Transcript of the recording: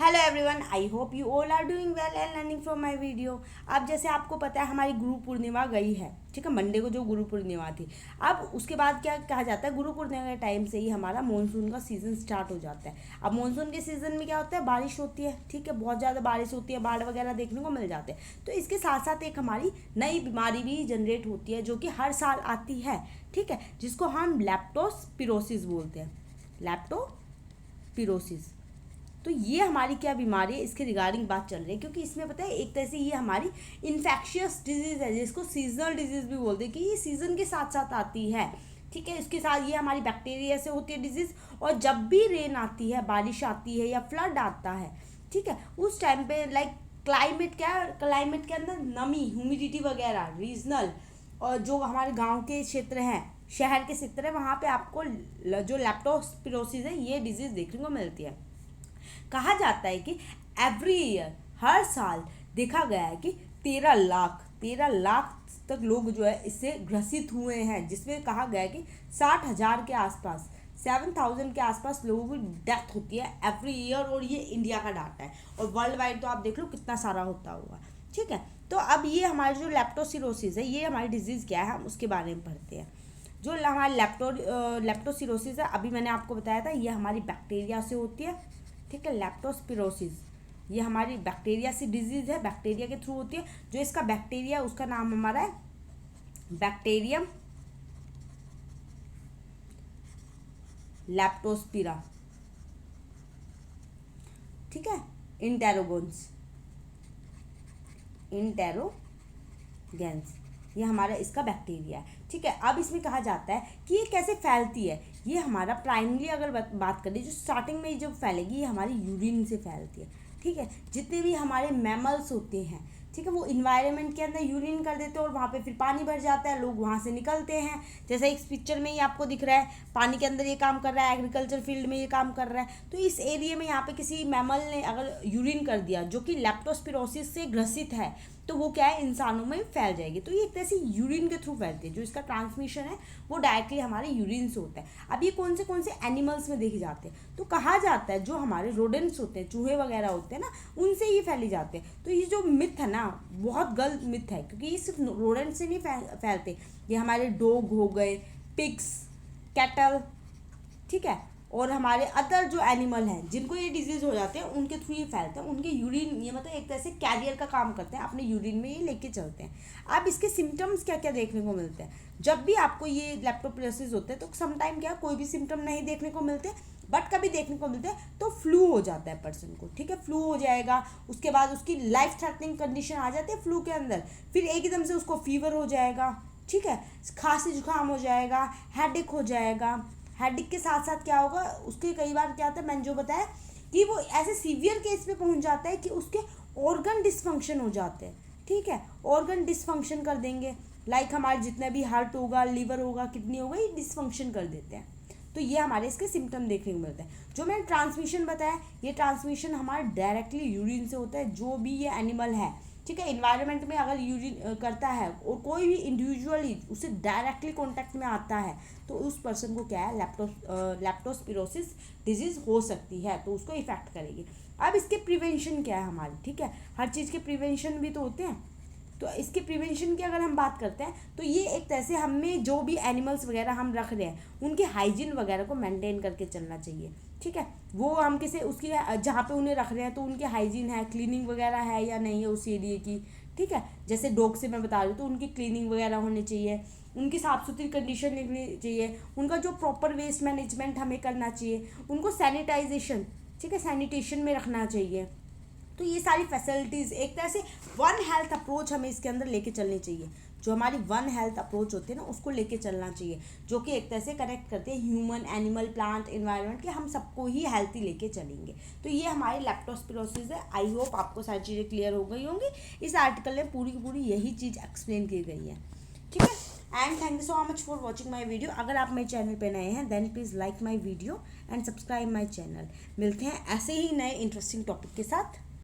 Hello everyone, I hope you all are doing well and learning from my video. अब जैसे आपको पता है हमारी गुरु पूर्णिमा गई है, ठीक है। मंडे को जो गुरु पूर्णिमा थी, अब उसके बाद क्या कहा जाता है, गुरु पूर्णिमा के टाइम से ही हमारा मानसून का सीज़न स्टार्ट हो जाता है। अब मानसून के सीज़न में क्या होता है, बारिश होती है, ठीक है, बहुत ज़्यादा बारिश होती है, बाढ़ वगैरह देखने को मिल जाते हैं। तो इसके साथ साथ एक हमारी नई बीमारी भी जनरेट होती है जो कि हर साल आती है, ठीक है, जिसको हम लैप्टोस्पिरोसिस बोलते हैं। लैप्टोपिरोसिस। तो ये हमारी क्या बीमारी है, इसके रिगार्डिंग बात चल रही है, क्योंकि इसमें पता है एक तरह से ये हमारी इन्फेक्शियस डिजीज़ है, जिसको सीजनल डिजीज़ भी बोलते हैं, कि ये सीज़न के साथ साथ आती है, ठीक है। इसके साथ ये हमारी बैक्टीरिया से होती है डिजीज़, और जब भी रेन आती है, बारिश आती है या फ्लड आता है, ठीक है, उस टाइम पे लाइक क्लाइमेट क्या है, क्लाइमेट के अंदर नमी, ह्यूमिडिटी वगैरह रीजनल, और जो हमारे गांव के क्षेत्र हैं, शहर के क्षेत्र है, वहाँ पे आपको जो लैप्टोस्पिरोसिस है ये डिजीज़ देखने को मिलती है। कहा जाता है कि एवरी ईयर, हर साल देखा गया है कि 13 लाख तक लोग जो है इससे ग्रसित हुए हैं, जिसमें कहा गया है कि 60,000 के आसपास, 7,000 के आसपास लोगों की डेथ होती है एवरी ईयर। और ये इंडिया का डाटा है, और वर्ल्ड वाइड तो आप देख लो कितना सारा होता होगा, ठीक है। तो अब ये हमारी जो लैप्टोसिरोसिस है, ये हमारी डिजीज़ क्या है, हम उसके बारे में पढ़ते हैं। जो हमारी लैप्टोसिरोसिस है, अभी मैंने आपको बताया था, ये हमारी बैक्टीरिया से होती है, ठीक है। लैप्टोस्पिरोसिस ये हमारी बैक्टीरिया से डिजीज़ है, बैक्टीरिया के थ्रू होती है। जो इसका बैक्टीरिया, उसका नाम हमारा है बैक्टीरियम लैप्टोस्पिरा, ठीक है। इंटेरोगेंस ये हमारा इसका बैक्टीरिया है, ठीक है। अब इसमें कहा जाता है कि ये कैसे फैलती है। ये हमारा प्राइमरी अगर बात करें, जो स्टार्टिंग में जब फैलेगी, ये हमारी यूरिन से फैलती है, ठीक है। जितने भी हमारे मैमल्स होते हैं, ठीक है, वो इन्वायरमेंट के अंदर यूरिन कर देते हैं, और वहाँ पे फिर पानी भर जाता है, लोग वहाँ से निकलते हैं। जैसा इस पिक्चर में ही आपको दिख रहा है, पानी के अंदर ये काम कर रहा है, एग्रीकल्चर फील्ड में ये काम कर रहा है। तो इस एरिया में यहाँ पे किसी मैमल ने अगर यूरिन कर दिया जो कि लैप्टोस्पिरोसिस से ग्रसित है, तो वो क्या है, इंसानों में फैल जाएगी। तो ये एक तरह से यूरिन के थ्रू फैलती है। जो इसका ट्रांसमिशन है वो डायरेक्टली हमारे यूरिन से होता है। अब ये कौन से एनिमल्स में देखे जाते हैं, तो कहा जाता है जो हमारे रोडेंट्स होते हैं, चूहे वगैरह होते हैं ना, उनसे ये फैले जाते हैं। तो ये जो मिथ है ना, बहुत गलत मिथ है, क्योंकि ये सिर्फ रोडेंट से नहीं फैलते। ये हमारे डॉग हो गए, पिग्स, कैटल, ठीक है, और हमारे अदर जो एनिमल हैं जिनको ये डिजीज़ हो जाते हैं, उनके थ्रू ये फैलते हैं। उनके यूरिन, ये मतलब एक तरह से कैरियर का काम करते हैं, अपने यूरिन में ये लेके चलते हैं। अब इसके सिम्टम्स क्या क्या देखने को मिलते हैं। जब भी आपको ये लैप्टोस्पिरोसिस होते हैं, तो समटाइम क्या, कोई भी सिम्टम नहीं देखने को मिलते, बट कभी देखने को मिलते हैं तो फ्लू हो जाता है पर्सन को, ठीक है, फ्लू हो जाएगा। उसके बाद उसकी लाइफ थ्रेटनिंग कंडीशन आ जाती है फ्लू के अंदर, फिर एकदम से उसको फीवर हो जाएगा, ठीक है, खांसी जुकाम हो जाएगा, हेडेक हो जाएगा। हेडेक के साथ साथ क्या होगा, उसके कई बार क्या होता है, मैंने जो बताया कि वो ऐसे सीवियर केस पे पहुंच जाता है कि उसके ऑर्गन डिसफंक्शन हो जाते हैं, ठीक है, ऑर्गन डिसफंक्शन कर देंगे। लाइक हमारे जितने भी हार्ट होगा, लिवर होगा, किडनी होगा, ये डिसफंक्शन कर देते हैं। तो ये हमारे इसके सिम्टम देखने को मिलते हैं। जो मैंने ट्रांसमिशन बताया, ये ट्रांसमिशन हमारे डायरेक्टली यूरिन से होता है। जो भी ये एनिमल है, ठीक है, इन्वायरमेंट में अगर यूरिन करता है, और कोई भी इंडिविजुअली उससे डायरेक्टली कांटेक्ट में आता है, तो उस पर्सन को क्या है, लैप्टोस्पिरोसिस डिजीज़ हो सकती है, तो उसको इफेक्ट करेगी। अब इसके प्रिवेंशन क्या है हमारी, ठीक है, हर चीज़ के प्रिवेंशन भी तो होते हैं। तो इसके प्रिवेंशन की अगर हम बात करते हैं, तो ये एक तरह से हमें जो भी एनिमल्स वगैरह हम रख रहे हैं, उनके हाइजीन वगैरह को मेंटेन करके चलना चाहिए, ठीक है। वो हम किसी उसकी जहाँ पे उन्हें रख रहे हैं, तो उनके हाइजीन है, क्लीनिंग वगैरह है या नहीं है उस एरिए की, ठीक है। जैसे डॉग से मैं बता रही हूँ, तो उनकी क्लीनिंग वगैरह होनी चाहिए, उनकी साफ़ सुथरी कंडीशन लिखनी चाहिए, उनका जो प्रॉपर वेस्ट मैनेजमेंट हमें करना चाहिए, उनको सैनिटाइजेशन, ठीक है, सैनिटेशन में रखना चाहिए। तो ये सारी फैसिलिटीज़, एक तरह से वन हेल्थ अप्रोच हमें इसके अंदर लेके चलनी चाहिए। जो हमारी वन हेल्थ अप्रोच होती है ना, उसको लेके चलना चाहिए, जो कि एक तरह से कनेक्ट करते हैं ह्यूमन, एनिमल, प्लांट, एनवायरनमेंट, कि हम सबको ही हेल्थी लेके चलेंगे। तो ये हमारी लैप्टोस्पिरोसिस है। आई होप आपको सारी चीज़ें क्लियर हो गई होंगी। इस आर्टिकल में पूरी की पूरी यही चीज़ एक्सप्लेन की गई है, ठीक है। And thank you so much for watching my video. अगर आप मेरे चैनल पे नए हैं, then please like my video and subscribe my channel. मिलते हैं ऐसे ही नए इंटरेस्टिंग टॉपिक के साथ।